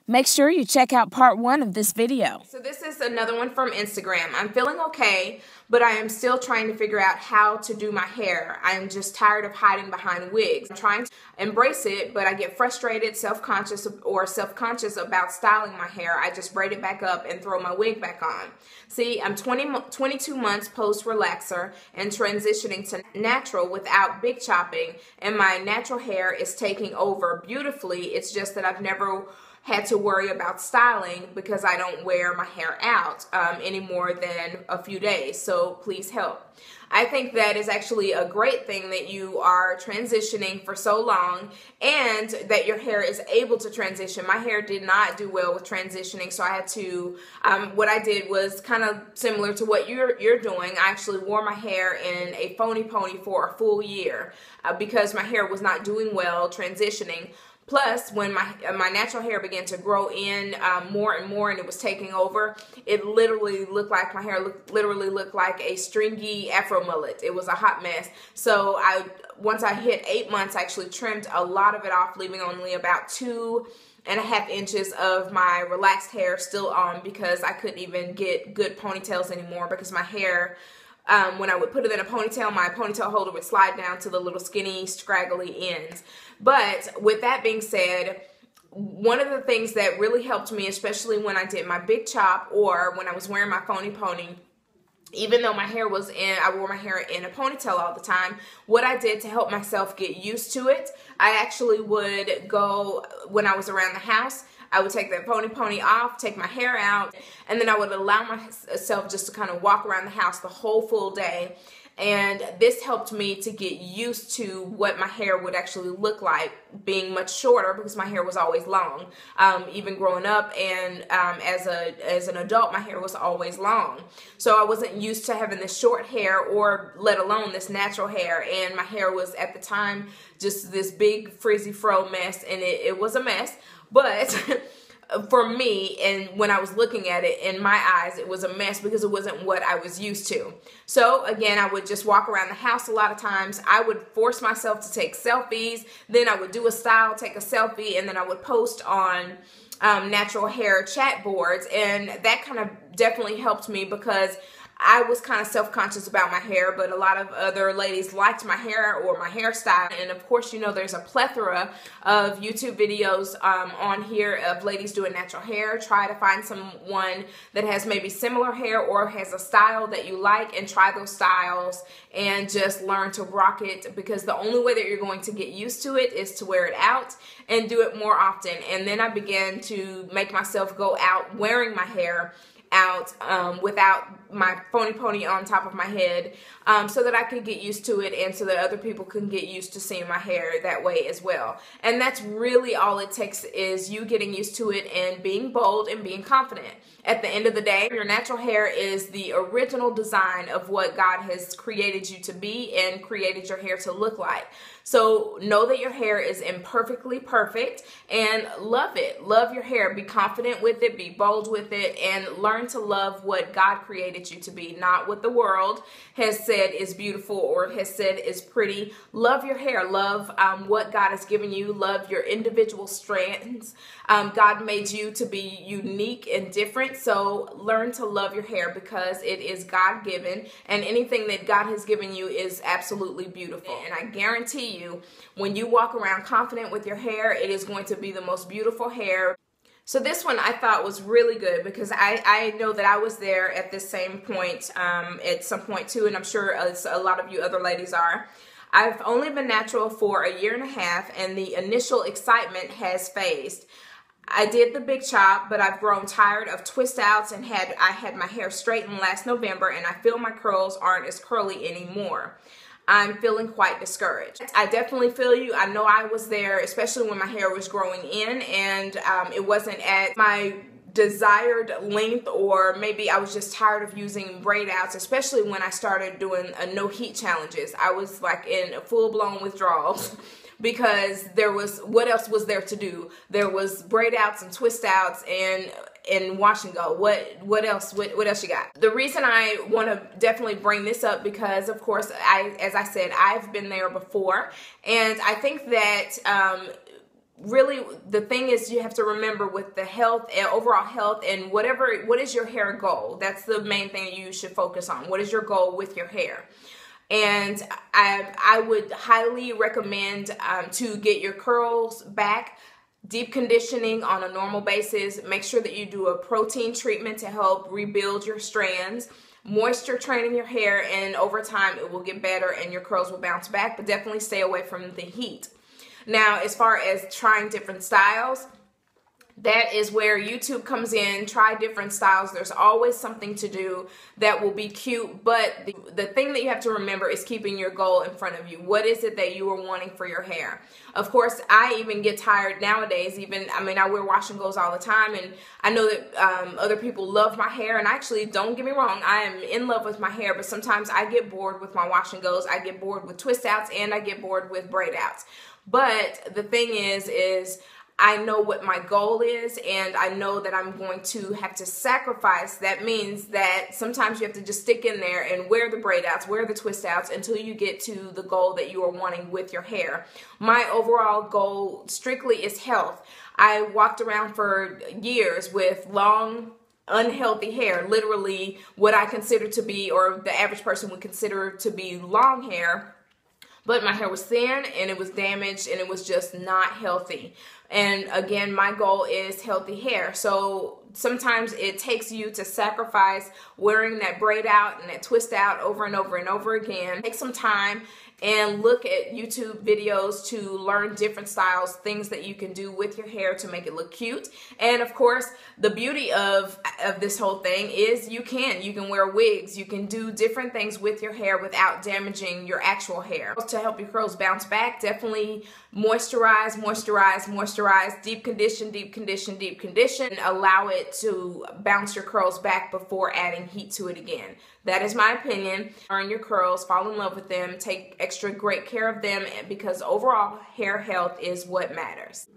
Make sure you check out part 1 of this video. So this is another one from Instagram. I'm feeling okay, but I am still trying to figure out how to do my hair. I'm just tired of hiding behind wigs. I'm trying to embrace it, but I get frustrated, self-conscious about styling my hair. I just braid it back up and throw my wig back on. See, I'm 22 months post-relaxer and transitioning to natural without big chopping, and my natural hair is taking over beautifully. It's just that I've never had to worry about styling because I don't wear my hair out any more than a few days. So please help. I think that is actually a great thing that you are transitioning for so long and that your hair is able to transition. My hair did not do well with transitioning, so I had to, what I did was kind of similar to what you're doing. I actually wore my hair in a phony pony for a full year because my hair was not doing well transitioning. Plus, when my natural hair began to grow in more and more and it was taking over, it literally looked like my hair literally looked like a stringy afro mullet. It was a hot mess. So once I hit 8 months, I actually trimmed a lot of it off, leaving only about 2.5 inches of my relaxed hair still on because I couldn't even get good ponytails anymore because my hair, when I would put it in a ponytail, my ponytail holder would slide down to the little skinny, scraggly ends. But with that being said, one of the things that really helped me, especially when I did my big chop or when I was wearing my phony pony, even though my hair was I wore my hair in a ponytail all the time, what I did to help myself get used to it, I actually would go, when I was around the house, I would take that pony off, take my hair out, and then I would allow myself just to kind of walk around the house the whole full day. And this helped me to get used to what my hair would actually look like being much shorter because my hair was always long. Even growing up and as an adult, my hair was always long. So I wasn't used to having this short hair or let alone this natural hair. And my hair was at the time just this big frizzy fro mess, and it was a mess. But for me, and when I was looking at it, in my eyes, it was a mess because it wasn't what I was used to. So again, I would just walk around the house a lot of times. I would force myself to take selfies. Then I would do a style, take a selfie, and then I would post on natural hair chat boards. And that kind of definitely helped me because I was kind of self-conscious about my hair, but a lot of other ladies liked my hair or my hairstyle. And of course, you know, there's a plethora of YouTube videos on here of ladies doing natural hair. Try to find someone that has maybe similar hair or has a style that you like and try those styles and just learn to rock it, because the only way that you're going to get used to it is to wear it out and do it more often. And then I began to make myself go out wearing my hair out without my phony pony on top of my head, so that I could get used to it and so that other people can get used to seeing my hair that way as well. And that's really all it takes, is you getting used to it and being bold and being confident. At the end of the day, your natural hair is the original design of what God has created you to be and created your hair to look like. So know that your hair is imperfectly perfect and love it. Love your hair. Be confident with it. Be bold with it. And learn to love what God created you to be, not what the world has said is beautiful or has said is pretty. Love your hair. Love what God has given you. Love your individual strands. God made you to be unique and different. So learn to love your hair because it is God-given, and anything that God has given you is absolutely beautiful. And I guarantee you, when you walk around confident with your hair, it is going to be the most beautiful hair. So this one I thought was really good because I know that I was there at this same point at some point too, and I'm sure a lot of you other ladies are. I've only been natural for a year and a half, and the initial excitement has phased. I did the big chop, but I've grown tired of twist outs and I had my hair straightened last November, and I feel my curls aren't as curly anymore. I'm feeling quite discouraged. I definitely feel you. I know I was there, especially when my hair was growing in and it wasn't at my desired length, or maybe I was just tired of using braid outs, especially when I started doing no heat challenges. I was like in full-blown withdrawals because there was, what else was there to do? There was braid outs and twist outs and wash and go. What else you got? The reason I want to definitely bring this up because, of course, as I said, I've been there before, and I think that really, the thing is, you have to remember with the health and overall health and what is your hair goal? That's the main thing you should focus on. What is your goal with your hair? And I would highly recommend to get your curls back, deep conditioning on a normal basis. Make sure that you do a protein treatment to help rebuild your strands, moisture training your hair, and over time it will get better and your curls will bounce back, but definitely stay away from the heat. Now, as far as trying different styles, that is where YouTube comes in. Try different styles. There's always something to do that will be cute, but the thing that you have to remember is keeping your goal in front of you. What is it that you are wanting for your hair? Of course, I even get tired nowadays. I wear wash and goes all the time, and I know that other people love my hair, and actually, don't get me wrong, I am in love with my hair, but sometimes I get bored with my wash and goes. I get bored with twist outs, and I get bored with braid outs. But the thing is I know what my goal is, and I know that I'm going to have to sacrifice. That means that sometimes you have to just stick in there and wear the braid outs, wear the twist outs until you get to the goal that you are wanting with your hair. My overall goal strictly is health. I walked around for years with long, unhealthy hair, literally what I consider to be, or the average person would consider to be, long hair. But my hair was thin and it was damaged and it was just not healthy. And again, my goal is healthy hair. So sometimes it takes you to sacrifice wearing that braid out and that twist out over and over and over again. Take some time and look at YouTube videos to learn different styles, things that you can do with your hair to make it look cute. And of course, the beauty of this whole thing is you can wear wigs, you can do different things with your hair without damaging your actual hair. To help your curls bounce back, definitely moisturize, moisturize, moisturize, deep condition, deep condition, deep condition, and allow it to bounce your curls back before adding heat to it again. That is my opinion. Learn your curls, fall in love with them, take extra great care of them, because overall hair health is what matters.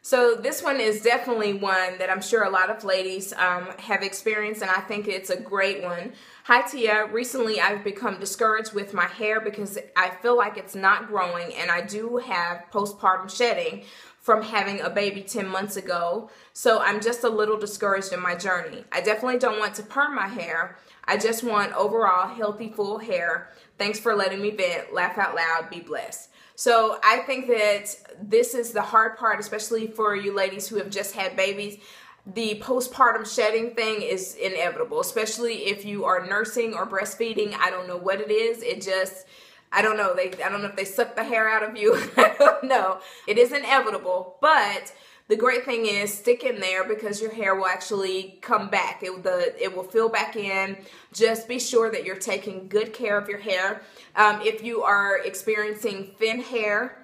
So this one is definitely one that I'm sure a lot of ladies have experienced, and I think it's a great one. Hi Tia, recently I've become discouraged with my hair because I feel like it's not growing, and I do have postpartum shedding from having a baby 10 months ago. So I'm just a little discouraged in my journey. I definitely don't want to perm my hair. I just want overall healthy, full hair. Thanks for letting me vent. Laugh out loud. Be blessed. So I think that this is the hard part, especially for you ladies who have just had babies. The postpartum shedding thing is inevitable, especially if you are nursing or breastfeeding. I don't know what it is. I don't know. I don't know if they suck the hair out of you. I don't know. It is inevitable, but the great thing is stick in there because your hair will actually come back. It will fill back in. Just be sure that you're taking good care of your hair. If you are experiencing thin hair,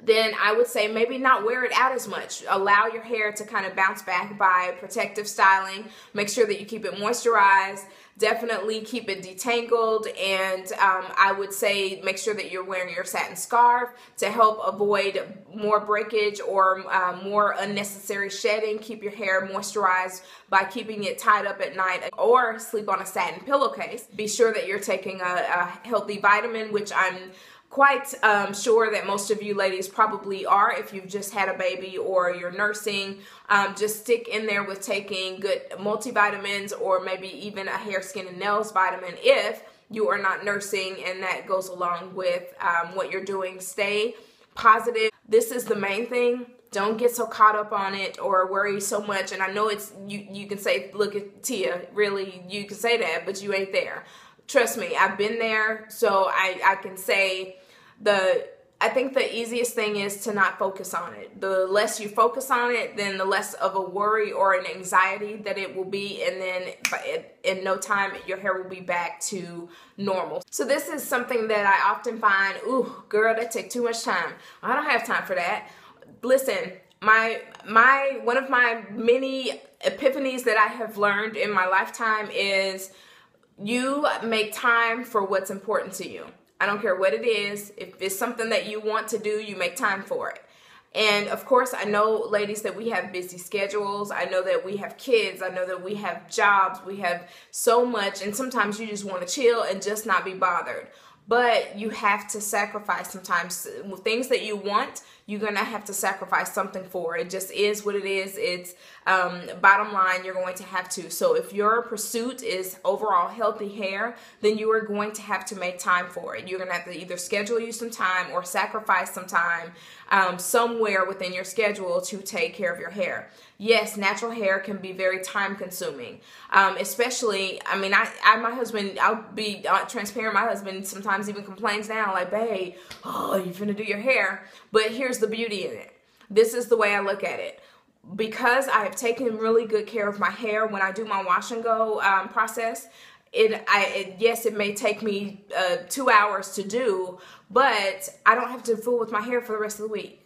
then I would say maybe not wear it out as much. Allow your hair to kind of bounce back by protective styling. Make sure that you keep it moisturized. Definitely keep it detangled, and I would say make sure that you're wearing your satin scarf to help avoid more breakage or more unnecessary shedding. Keep your hair moisturized by keeping it tied up at night, or sleep on a satin pillowcase. Be sure that you're taking a healthy vitamin, which I'm quite sure that most of you ladies probably are if you've just had a baby or you're nursing. Just stick in there with taking good multivitamins, or maybe even a hair, skin, and nails vitamin if you are not nursing, and that goes along with what you're doing. Stay positive. This is the main thing. Don't get so caught up on it or worry so much. And I know it's you can say, look at Tia, really, you can say that, but you ain't there. Trust me, I've been there, so I can say I think the easiest thing is to not focus on it. The less you focus on it, then the less of a worry or an anxiety that it will be, and then in no time, your hair will be back to normal. So this is something that I often find, ooh, girl, that take too much time. I don't have time for that. Listen, one of my many epiphanies that I have learned in my lifetime is you make time for what's important to you. I don't care what it is. If it's something that you want to do, you make time for it. And of course, I know, ladies, that we have busy schedules. I know that we have kids. I know that we have jobs. We have so much. And sometimes you just want to chill and just not be bothered. But you have to sacrifice sometimes. Things that you want, you're going to have to sacrifice something for it. It just is what it is. It's bottom line, you're going to have to. So if your pursuit is overall healthy hair, then you are going to have to make time for it. You're going to have to either schedule you some time or sacrifice some time somewhere within your schedule to take care of your hair. Yes, natural hair can be very time consuming, especially, I mean, my husband, I'll be transparent, my husband sometimes even complains now, like, babe, oh, you finna do your hair. But here's the beauty in it. This is the way I look at it. Because I have taken really good care of my hair when I do my wash and go process, yes, it may take me 2 hours to do, but I don't have to fool with my hair for the rest of the week.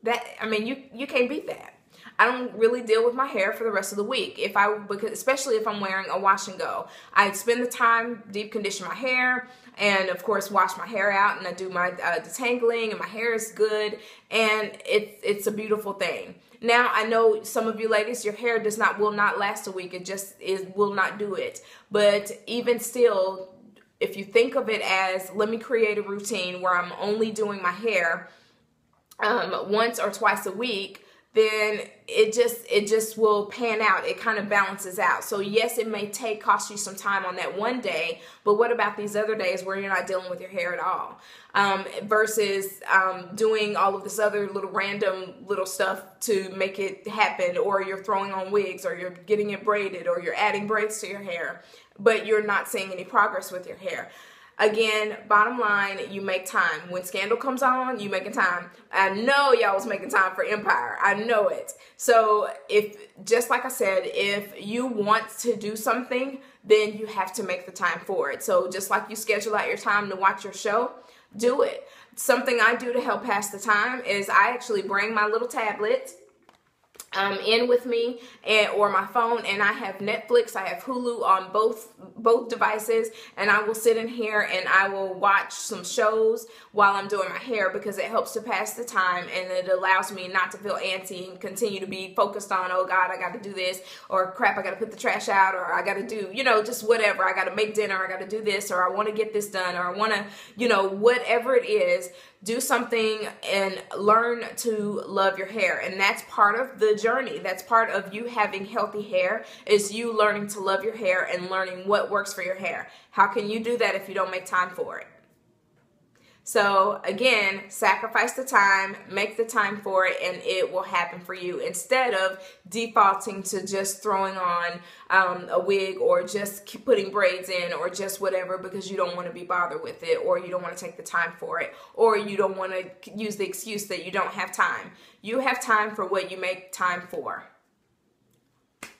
I mean, you can't beat that. I don't really deal with my hair for the rest of the week, especially if I'm wearing a wash and go. I spend the time, deep condition my hair, and of course wash my hair out, and I do my detangling, and my hair is good, and it's a beautiful thing. Now, I know some of you ladies, your hair will not last a week. It just will not do it. But even still, if you think of it as, let me create a routine where I'm only doing my hair once or twice a week, then it just will pan out. It kind of balances out. So yes, it may cost you some time on that one day, but what about these other days where you're not dealing with your hair at all? Versus doing all of this other little random little stuff to make it happen, or you're throwing on wigs, or you're getting it braided, or you're adding braids to your hair, but you're not seeing any progress with your hair. Again, bottom line, you make time. When Scandal comes on, you making time. I know y'all was making time for Empire. I know it. So just like I said, if you want to do something, then you have to make the time for it. So just like you schedule out your time to watch your show, do it. Something I do to help pass the time is I actually bring my little tablet in with me or my phone, and I have Netflix, I have Hulu on both devices, and I will sit in here and I will watch some shows while I'm doing my hair, because it helps to pass the time, and it allows me not to feel antsy and continue to be focused on, oh God, I got to do this, or crap, I got to put the trash out, or I got to do, just whatever, I got to make dinner, I got to do this, or I want to get this done, or I want to, whatever it is. Do something and learn to love your hair. And that's part of the journey. That's part of you having healthy hair, is you learning to love your hair and learning what works for your hair. How can you do that if you don't make time for it? So again, sacrifice the time, make the time for it, and it will happen for you, instead of defaulting to just throwing on a wig, or just putting braids in, or just whatever, because you don't want to be bothered with it, or you don't want to take the time for it, or you don't want to use the excuse that you don't have time. You have time for what you make time for.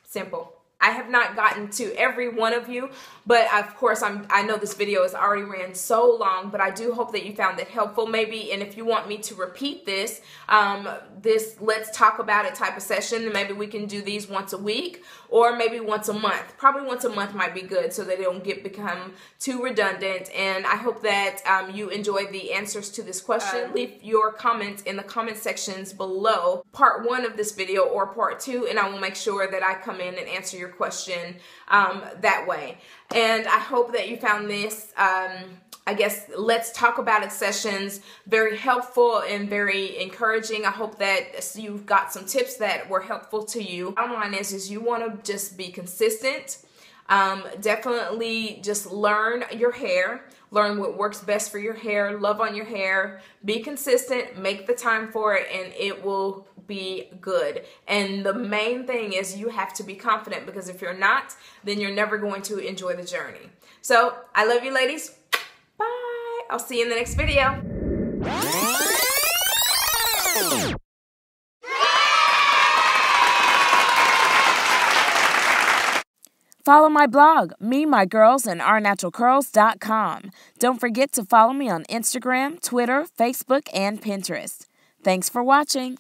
Simple. I have not gotten to every one of you, but of course I know this video has already ran so long, but I do hope that you found it helpful maybe. And if you want me to repeat this let's talk about it type of session, then maybe we can do these once a week, or maybe once a month. Probably once a month might be good, so that they don't become too redundant. And I hope that you enjoyed the answers to this question. Leave your comments in the comment sections below, part 1 of this video or part 2, and I will make sure that I come in and answer your question that way. And I hope that you found this I guess let's talk about it sessions very helpful and very encouraging. I hope that you've got some tips that were helpful to you. Bottom line is you want to just be consistent. Definitely just learn your hair, learn what works best for your hair, love on your hair, be consistent, make the time for it, and it will be good. And the main thing is you have to be confident, because if you're not, then you're never going to enjoy the journey. So I love you ladies. Bye. I'll see you in the next video. Follow my blog, mmg&onc.com. Don't forget to follow me on Instagram, Twitter, Facebook, and Pinterest. Thanks for watching.